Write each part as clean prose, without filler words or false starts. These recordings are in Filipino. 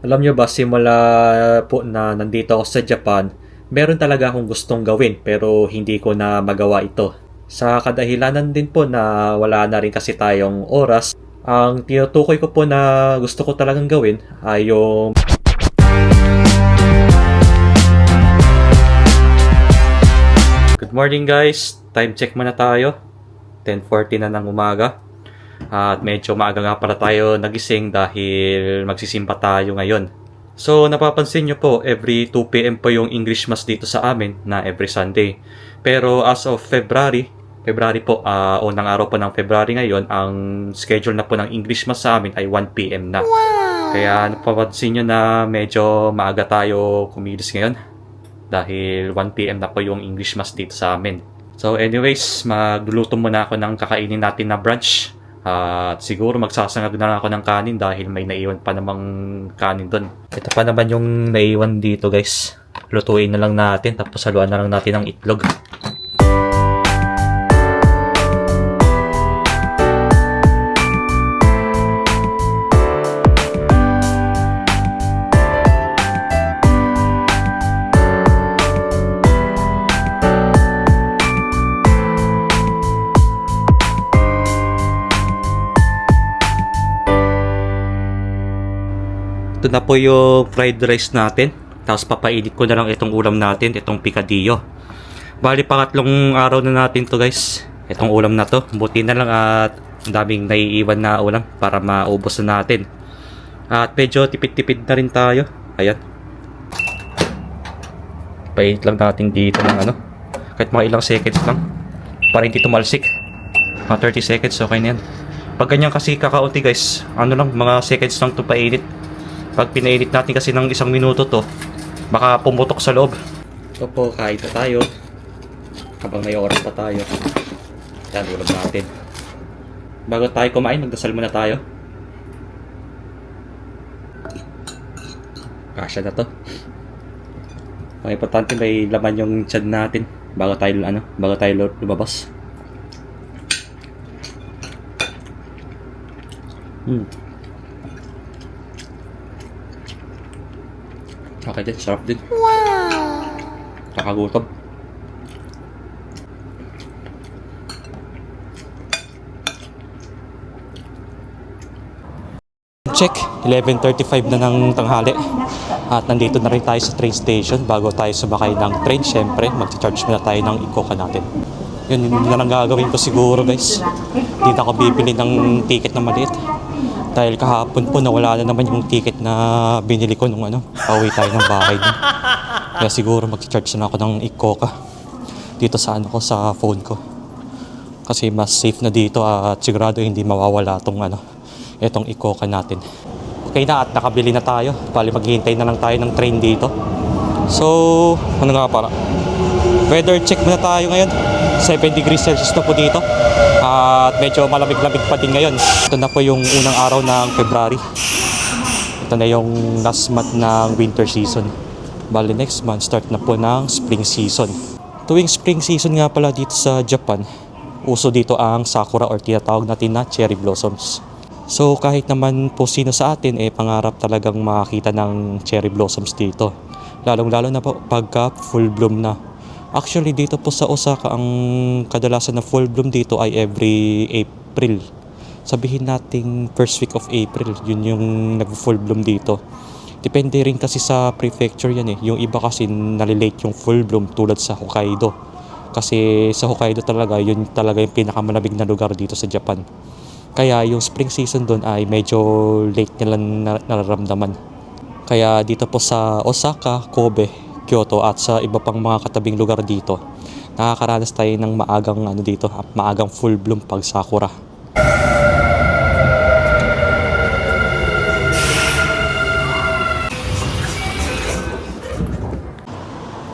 Alam nyo ba, simula po na nandito ako sa Japan, meron talaga akong gustong gawin pero hindi ko na magawa ito. Sa kadahilanan din po na wala na rin kasi tayong oras, ang tinutukoy ko po na gusto ko talagang gawin ay yung... Good morning guys! Time check muna tayo. 10:40 na ng umaga. At medyo maaga nga para tayo nagising dahil magsisimba tayo ngayon. So napapansin nyo po, every 2 PM po yung English Mass dito sa amin na every Sunday. Pero as of February po, unang araw po ng February ngayon, ang schedule na po ng English Mass sa amin ay 1 PM na. Wow! Kaya napapansin nyo na medyo maaga tayo kumilos ngayon dahil 1 PM na po yung English Mass dito sa amin. So anyways, magluluto muna ako ng kakainin natin na brunch. At siguro magsasangag na lang ako ng kanin dahil may naiwan pa namang kanin doon. Ito pa naman yung naiwan dito guys. Lutuin na lang natin tapos haluan na lang natin ng itlog. Ito na po yung fried rice natin. Tapos papainit ko na lang itong ulam natin, itong picadillo. Bali pangatlong araw na natin to guys. Itong ulam na to. Buti na lang at daming naiiwan na ulam para maubos na natin. At medyo tipid-tipid na rin tayo. Ayan. Painit lang natin dito ng ano. Kahit mga ilang seconds lang. Para hindi tumalsik. Mga 30 seconds, okay na yan. Pag ganyan kasi kakaunti guys, ano lang, mga seconds lang ito painit. Pag pinainit natin kasi ng 1 minuto to, baka pumutok sa loob. Ito po, kain na tayo. Habang may oras pa tayo. Yan, ulam natin. Bago tayo kumain, magdasal muna tayo. Kasya na to. Ang importante may laman yung tiyan natin bago tayo lumabas. Okay din, sarap din. Wow! Kakagutom. Check, 11:35 na ng tanghali. At nandito na rin tayo sa train station. Bago tayo sumakay ng train, syempre, mag-charge muna tayo ng Ecoca natin. Yun na lang gagawin ko siguro guys. Hindi na ako bibili ng ticket na maliit. Dahil kahapon po nawala na naman yung ticket na binili ko nung pauwi tayo ng bahay din. Kaya siguro mag-charge na ako ng Ecoca dito sa sa phone ko. Kasi mas safe na dito at sigurado hindi mawawala itong Ecoca natin. Okay na at nakabili na tayo. Bali maghihintay na lang tayo ng train dito. So, ano nga para? Weather check muna tayo ngayon. 7 degrees Celsius na po dito. At medyo malamig-lamig pa din ngayon. Ito na po yung unang araw ng February. Ito na yung last month ng winter season. Bali next month start na po ng spring season. Tuwing spring season nga pala dito sa Japan, uso dito ang sakura or tinatawag natin na cherry blossoms. So kahit naman po sino sa atin pangarap talagang makakita ng cherry blossoms dito. Lalong-lalo na po pagka full bloom na. Actually dito po sa Osaka ang kadalasan na full bloom dito ay every April. Sabihin nating first week of April, yun yung nag-full bloom dito. Depende rin kasi sa prefecture yan Yung iba kasi nalilate yung full bloom tulad sa Hokkaido. Kasi sa Hokkaido talaga, yun talaga yung pinakamalamig na lugar dito sa Japan. Kaya yung spring season doon ay medyo late nila nararamdaman. Kaya dito po sa Osaka, Kobe, Kyoto at sa iba pang mga katabing lugar dito, nakakaranas tayo ng maagang full bloom pag sakura.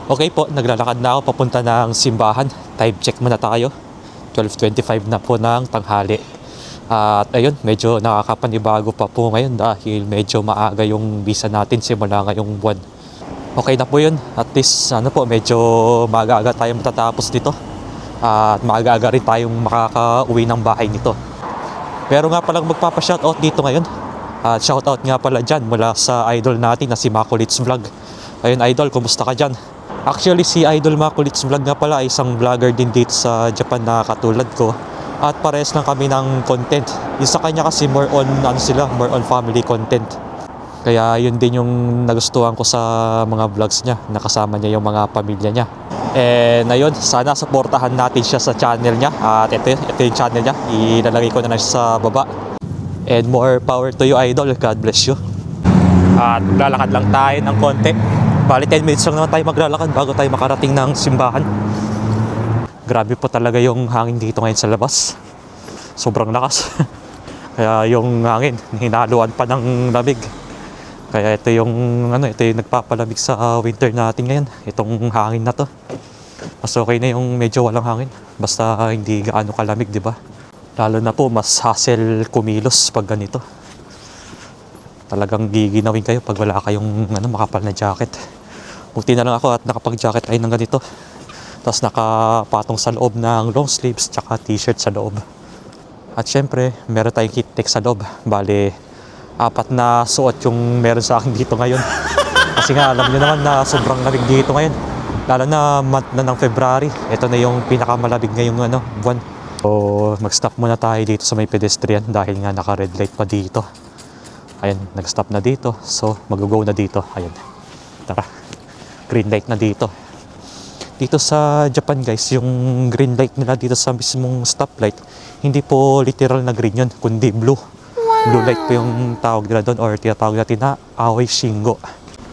Okay po, naglalakad na ako papunta ng simbahan. Time check muna tayo. 12:25 na po ng tanghali. At ayun, medyo nakakapanibago pa po ngayon dahil medyo maaga yung visa natin simula ngayong buwan. Okay na po yun. At least medyo maaga-aga tayo matatapos dito. At maaga-aga rin tayong makakauwi ng bahay nito. Pero nga palang magpapa-shoutout dito ngayon. At shoutout nga pala dyan mula sa idol natin na si Makulits Vlog. Ayun idol, kumusta ka dyan? Actually si idol Makulits Vlog nga pala ay isang vlogger din dito sa Japan na katulad ko. At parehas lang kami ng content. Yung sa kanya kasi more on more on family content. Kaya yun din yung nagustuhan ko sa mga vlogs niya, nakasama niya yung mga pamilya niya. And ayun, sana supportahan natin siya sa channel niya. At ito yung channel niya, ilalagay ko na lang siya sa baba. And more power to you idol, God bless you. At maglalakad lang tayo ng konti. Bali 10 minutes lang naman tayo maglalakad bago tayo makarating ng simbahan. Grabe po talaga yung hangin dito ngayon sa labas. Sobrang lakas. Kaya yung hangin, hinahaluan pa ng lamig. Kaya ito yung nagpapalamig sa winter natin ngayon. Itong hangin na to. Mas okay na yung medyo walang hangin. Basta hindi gaano kalamig, di ba? Lalo na po mas hassle kumilos pag ganito. Talagang giginawin kayo pag wala kayong makapal na jacket. Buti na lang ako at nakapag-jacket ay ng ganito. Tapos nakapatong sa loob ng long sleeves tsaka t-shirt sa loob. At syempre, meron tayong heat tech sa loob. Bale, 4 na suot yung meron sa akin dito ngayon. Kasi nga, alam nyo naman na sobrang lamig dito ngayon. Lalo na month na ng February. Ito na yung pinakamalamig ngayong buwan. So, mag-stop muna tayo dito sa may pedestrian dahil nga naka-red light pa dito. Ayan, nag-stop na dito. So, mag-go na dito. Ayan. Tara. Green light na dito. Dito sa Japan guys, yung green light nila dito sa mismong stoplight, hindi po literal na green yun, kundi blue. Blue light po yung tawag nila doon or tinatawag natin na Aoi Shingo.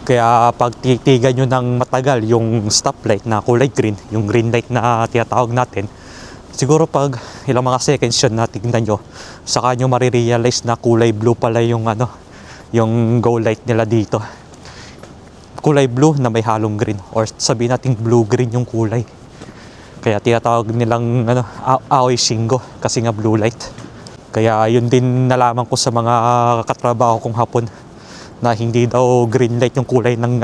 Kaya pag titigan nyo ng matagal yung stoplight na kulay green, yung green light na tinatawag natin, siguro pag ilang mga seconds yun na tignan nyo, saka nyo marirealize na kulay blue pala yung yung go light nila dito. Kulay blue na may halong green or sabihin natin blue-green yung kulay. Kaya tinatawag nilang Aoi Shingo kasi nga blue light. Kaya yun din nalaman ko sa mga katrabaho kong Hapon na hindi daw green light yung kulay ng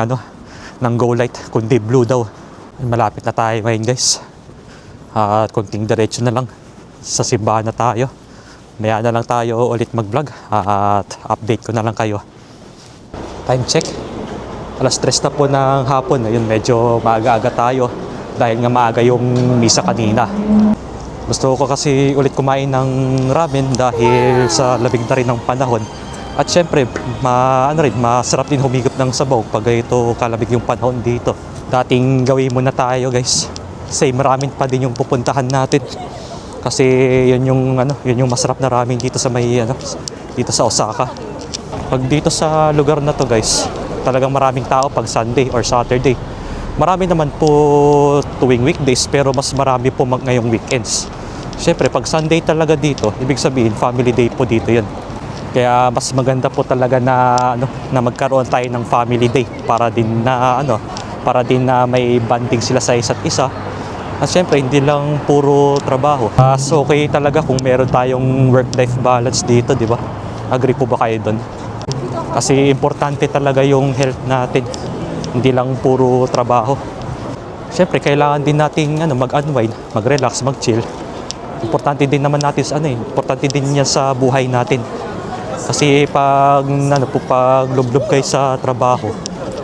go light kundi blue daw. Malapit na tayo ngayon guys. At konting diretso na lang sa simbahan na tayo. Maya na lang tayo ulit mag-vlog at update ko na lang kayo. Time check. Alas 3 na po ng hapon. Ayun, medyo maaga-aga tayo dahil nga maaga yung misa kanina. Gusto ko kasi ulit kumain ng ramen dahil sa labig na rin ng panahon. At syempre, masarap din humigop ng sabaw pag ito kalamig yung panahon dito. Dating gawin muna tayo guys. Same ramen pa din yung pupuntahan natin. Kasi yun yung masarap na ramen dito sa dito sa Osaka. Pag dito sa lugar na to guys, talagang maraming tao pag Sunday or Saturday. Marami naman po tuwing weekdays pero mas marami po ngayong weekends. Siyempre pag Sunday talaga dito, ibig sabihin family day po dito yan. Kaya mas maganda po talaga na magkaroon tayo ng family day para din na may bonding sila sa isa't isa. At siyempre hindi lang puro trabaho. So okay talaga kung meron tayong work-life balance dito, di ba? Agree po ba kayo doon? Kasi importante talaga yung health natin. Hindi lang puro trabaho. Siyempre, kailangan din natin mag-unwind, mag-relax, mag-chill. Importante din naman natin importante din yan sa buhay natin. Kasi pag lublob kayo sa trabaho,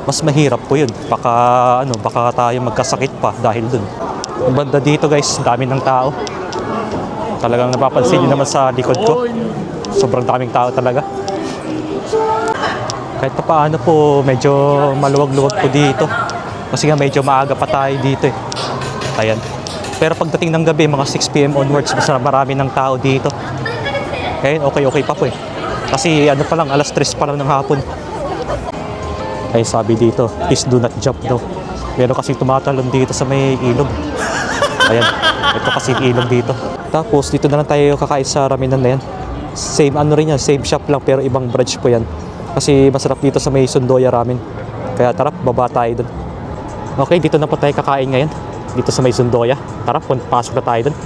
mas mahirap po yun. Baka tayo magkasakit pa dahil dun. Banda dito guys, dami ng tao. Talagang napapansin nyo naman sa likod ko. Sobrang daming tao talaga. Kahit pa paano po, medyo maluwag-luwag po dito. Kasi nga medyo maaga pa tayo dito eh. Ayan. Pero pagdating ng gabi, mga 6 PM onwards, mas marami ng tao dito. Ayan, okay pa po eh. Kasi pa lang, alas 3 pa lang ng hapon. Ay sabi dito, please do not jump daw. Meron kasi tumatalon dito sa may ilog. Ayan, ito kasi ilog dito. Tapos dito na lang tayo kakain sa ramenan na yan. Same rin yan, same shop lang pero ibang branch po yan. Kasi masarap dito sa may Sundoya Ramen. Kaya tara, baba tayo dun. Okay, dito na po tayo kakain ngayon. Dito sa may Sundoya. Tara, pasok na tayo dun.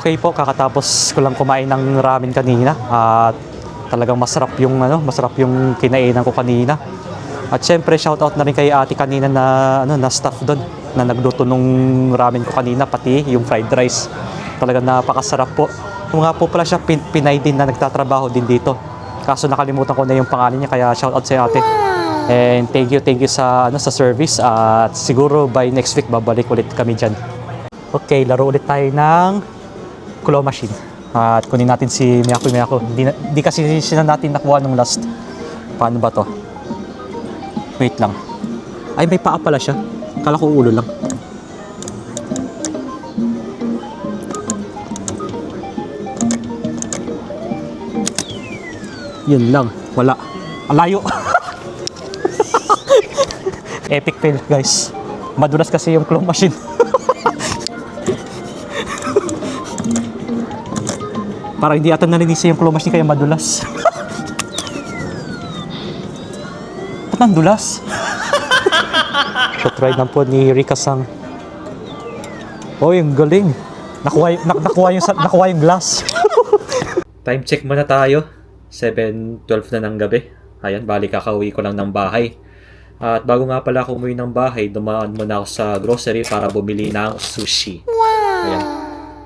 okay po, kakatapos ko lang kumain ng ramen kanina at talagang masarap yung kinainan ko kanina. At syempre shoutout na rin kay ate kanina na staff doon na nagluto nung ramen ko kanina, pati yung fried rice. Talagang napakasarap po. Nga po pala siya Pinay din na nagtatrabaho din dito. Kaso nakalimutan ko na yung pangalan niya, kaya shoutout sa ate. And thank you sa service at siguro by next week babalik ulit kami diyan. Okay, laro ulit tayo ng claw machine. At kunin natin si Miyako. Di kasi sila natin nakuha nung last. Paano ba to? Wait lang. Ay, may paa pala siya. Kala ko ulo lang. Yun lang. Wala. Alayo. Epic fail, guys. Madulas kasi yung claw machine. Parang hindi ata nalinis yung claw machine kaya madulas. Ba't nang dulas? So try na po ni Rika-sang. Oh, yung galing. Nakuha yung glass. Time check muna tayo. 7:12 na ng gabi. Ayan, bali kakauwi ko lang ng bahay. At bago nga pala ako umuwi ng bahay, dumaan muna ako sa grocery para bumili ng sushi. Wow! Ayan.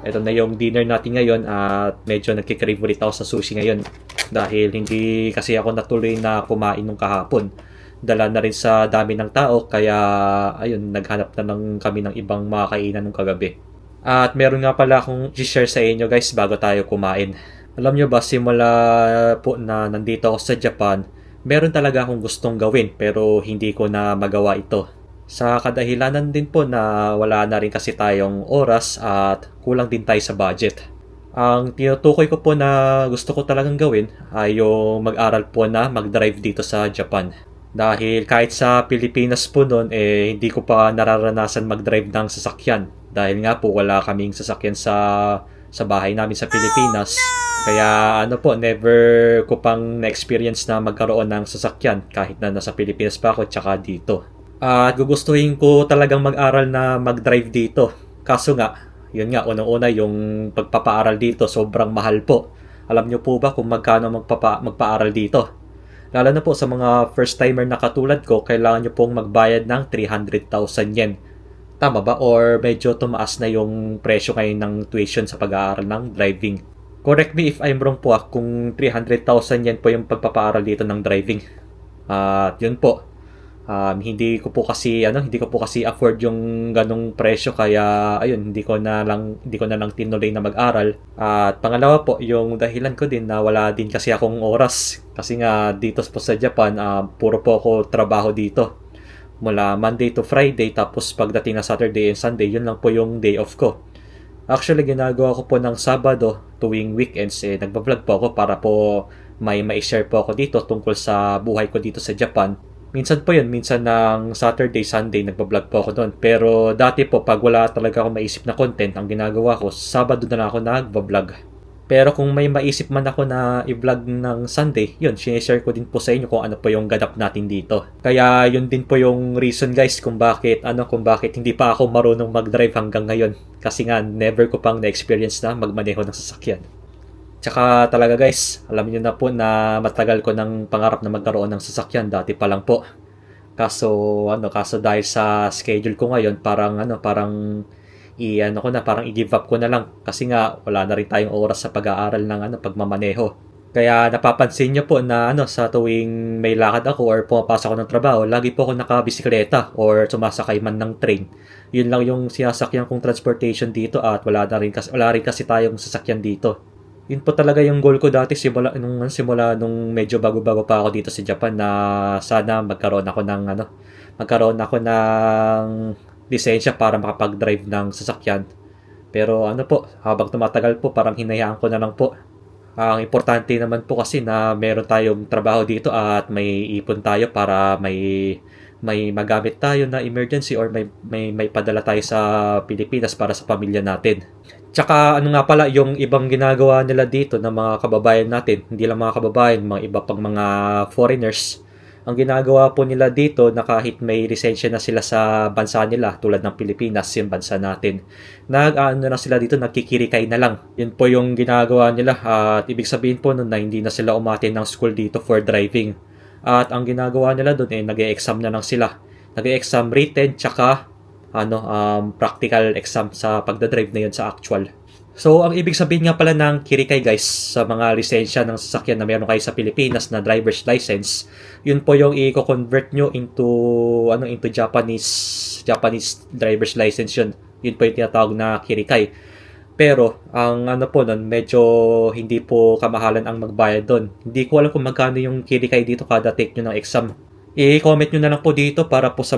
Ito na yung dinner natin ngayon at medyo nagkikrave ulit ako sa sushi ngayon. Dahil hindi kasi ako natuloy na kumain nung kahapon. Dala na rin sa dami ng tao kaya ayun, naghanap na lang kami ng ibang makakainan nung kagabi. At meron nga pala akong i-share sa inyo guys bago tayo kumain. Alam nyo ba, simula po na nandito ako sa Japan, meron talaga akong gustong gawin pero hindi ko na magawa ito. Sa kadahilanan din po na wala na rin kasi tayong oras at kulang din tayo sa budget. Ang tinutukoy ko po na gusto ko talagang gawin ay yung mag-aral po na mag-drive dito sa Japan. Dahil kahit sa Pilipinas po noon, hindi ko pa nararanasan mag-drive ng sasakyan. Dahil nga po wala kaming sasakyan sa bahay namin sa Pilipinas. Kaya never ko pang na-experience na magkaroon ng sasakyan kahit na nasa Pilipinas pa ako tsaka dito. At gugustuhin ko talagang mag-aral na mag-drive dito. Kaso nga, yun nga, unang-una yung pagpapaaral dito sobrang mahal po. Alam nyo po ba kung magkano magpaaral dito? Lalo na po sa mga first-timer na katulad ko, kailangan nyo pong magbayad ng 300,000 yen. Tama ba? Or medyo tumaas na yung presyo ngayon ng tuition sa pag-aaral ng driving. Correct me if I'm wrong po kung 300,000 yen po yung pagpapaaral dito ng driving. At yun po. Hindi ko po kasi afford yung ganong presyo kaya ayun hindi ko na lang tinuloy na mag-aral. At pangalawa po, yung dahilan ko din na wala din kasi akong oras kasi nga dito po sa Japan puro po ako trabaho dito. Mula Monday to Friday tapos pagdating na Saturday and Sunday, yun lang po yung day off ko. Actually, ginagawa ko po ng Sabado tuwing weekends nagba-vlog po ako para po may ma-share po ako dito tungkol sa buhay ko dito sa Japan. Minsan po yun, minsan ng Saturday, Sunday nagba-vlog po ako doon. Pero dati po pag wala talaga akong maisip na content, ang ginagawa ko, Sabado na lang ako nagba-vlog. Pero kung may maisip man ako na i-vlog ng Sunday, yun, sinishare ko din po sa inyo kung ano po yung ganap natin dito. Kaya yun din po yung reason guys kung bakit hindi pa ako marunong mag-drive hanggang ngayon. Kasi nga, never ko pang na-experience na magmaneho ng sasakyan. Tsaka talaga guys, alam niyo na po na matagal ko ng pangarap na magkaroon ng sasakyan dati pa lang po. Kaso dahil sa schedule ko ngayon, parang i-give up ko na lang kasi nga wala na rin tayong oras sa pag-aaral ng pagmamaneho. Kaya napapansin niyo po na sa tuwing may lakad ako or pumapasok ako ng trabaho, lagi po ako nakabisikleta or sumasakay man ng train. Yun lang yung sinasakyan kong transportation dito at wala rin kasi tayong sasakyan dito. Yun po talaga yung goal ko dati simula nung medyo bago-bago pa ako dito sa Japan na sana magkaroon ako ng lisensya para makapag-drive ng sasakyan. Pero habang tumatagal po parang hinayaan ko na lang po. Ang importante naman po kasi na meron tayong trabaho dito at may ipon tayo para may magamit tayo na emergency or may padala tayo sa Pilipinas para sa pamilya natin. Tsaka nga pala yung ibang ginagawa nila dito ng mga kababayan natin, hindi lang mga kababayan, mga iba pang mga foreigners, Ang ginagawa po nila dito na kahit may lisensya na sila sa bansa nila tulad ng Pilipinas, yung bansa natin, nag-ano na sila dito, nagkikirikay na lang. Yun po yung ginagawa nila at ibig sabihin po nun na hindi na sila umattend ng school dito for driving. At ang ginagawa nila doon nag-e-exam na lang sila. Nag-e-exam written tsaka practical exam sa pagdadrive na yun sa actual. So, ang ibig sabihin nga pala ng kirikay guys sa mga lisensya ng sasakyan na meron kayo sa Pilipinas na driver's license, yun po yung i-convert nyo into Japanese driver's license yun. Yun po yung tinatawag na kirikay. Pero, ang po nun, medyo hindi po kamahalan ang magbayad doon. Hindi ko alam kung magkano yung kirikay dito kada take nyo ng exam. I-comment nyo na lang po dito para po sa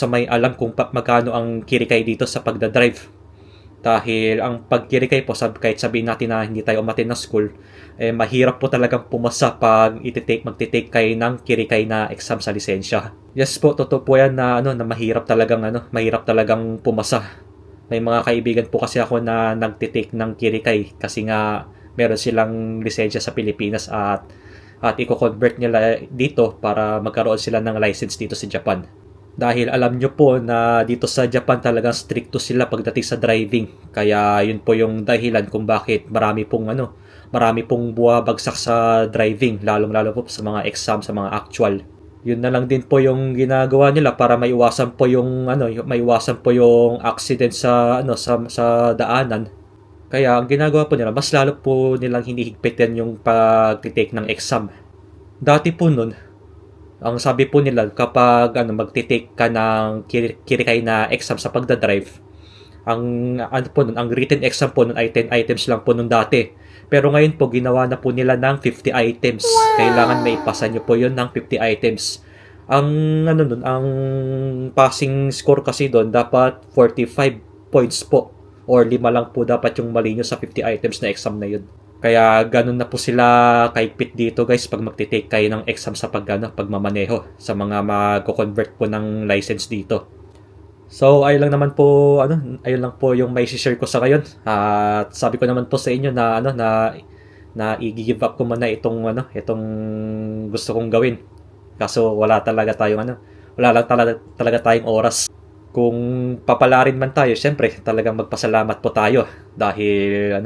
may alam kung magkano ang kirikay dito sa pagdadrive. Dahil ang pagkirikay po, kahit sabihin natin na hindi tayo umattend ng school, mahirap po talagang pumasa pag magtitake kayo ng kirikay na exam sa lisensya. Yes po, totoo po yan na, na mahirap talagang pumasa. May mga kaibigan po kasi ako na nagtitake ng kirikay kasi nga meron silang lisensya sa Pilipinas at i-convert nila dito para magkaroon sila ng license dito sa Japan. Dahil alam nyo po na dito sa Japan talagang stricto sila pagdating sa driving. Kaya yun po yung dahilan kung bakit marami pong buwabagsak sa driving, lalong-lalo po sa mga exam, sa mga actual. Yun na lang din po yung ginagawa nila para maiwasan po yung accident sa daanan. Kaya ang ginagawa po nila, mas lalo po nilang hinihigpitan yung pag-take ng exam. Dati po nun, ang sabi po nila kapag magtitake ka ng kirikay na exam sa pagdadrive, ang written exam po nun ay 10 items lang po nun dati. Pero ngayon po ginawa na po nila ng 50 items. Wow! Kailangan may ipasa nyo po yun ng 50 items. Ang passing score kasi doon dapat 45 points po or 5 lang po dapat yung mali nyo sa 50 items na exam na yun. Kaya ganun na po sila kaigpit dito guys pag magtitake kayo ng exam sa pagmamaneho sa mga magko-convert po ng license dito. So ayun lang po yung may share ko sa ngayon. At sabi ko naman po sa inyo na i-give up ko muna itong gusto kong gawin. Kaso wala talaga tayong oras. Kung papalarin man tayo, syempre talagang magpasalamat po tayo dahil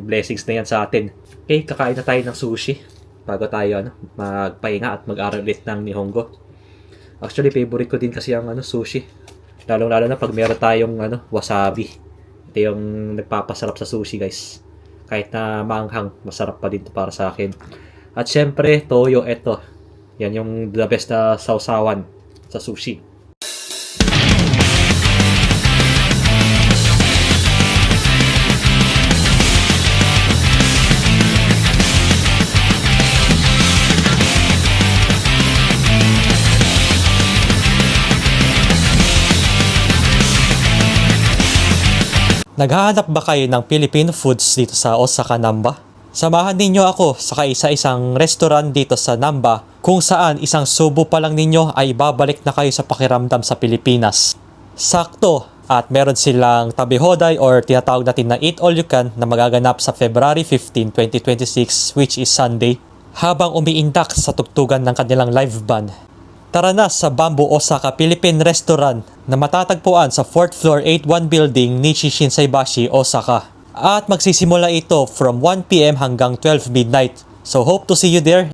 blessings na yan sa atin. Okay, kakain na tayo ng sushi bago tayo magpahinga at mag-aral ulit ng Nihongo. Actually, favorite ko din kasi ang sushi. Lalong-lalo na pag meron tayong wasabi. Ito yung nagpapasarap sa sushi, guys. Kahit na maanghang, masarap pa din to para sa akin. At syempre, toyo, ito. Yan yung the best na sausawan sa sushi. Naghahanap ba kayo ng Filipino foods dito sa Osaka, Namba? Samahan ninyo ako sa kaisa-isang restaurant dito sa Namba kung saan isang subo pa lang ninyo ay babalik na kayo sa pakiramdam sa Pilipinas. Sakto at meron silang tabihoday or tinatawag natin na eat all you can na magaganap sa February 15, 2026 which is Sunday habang umiindak sa tugtugan ng kanilang live band. Tara na sa Bamboo Osaka Philippine Restaurant na matatagpuan sa 4th floor 81 building Nishi Shinsaibashi, Osaka. At magsisimula ito from 1 PM hanggang 12 midnight. So hope to see you there.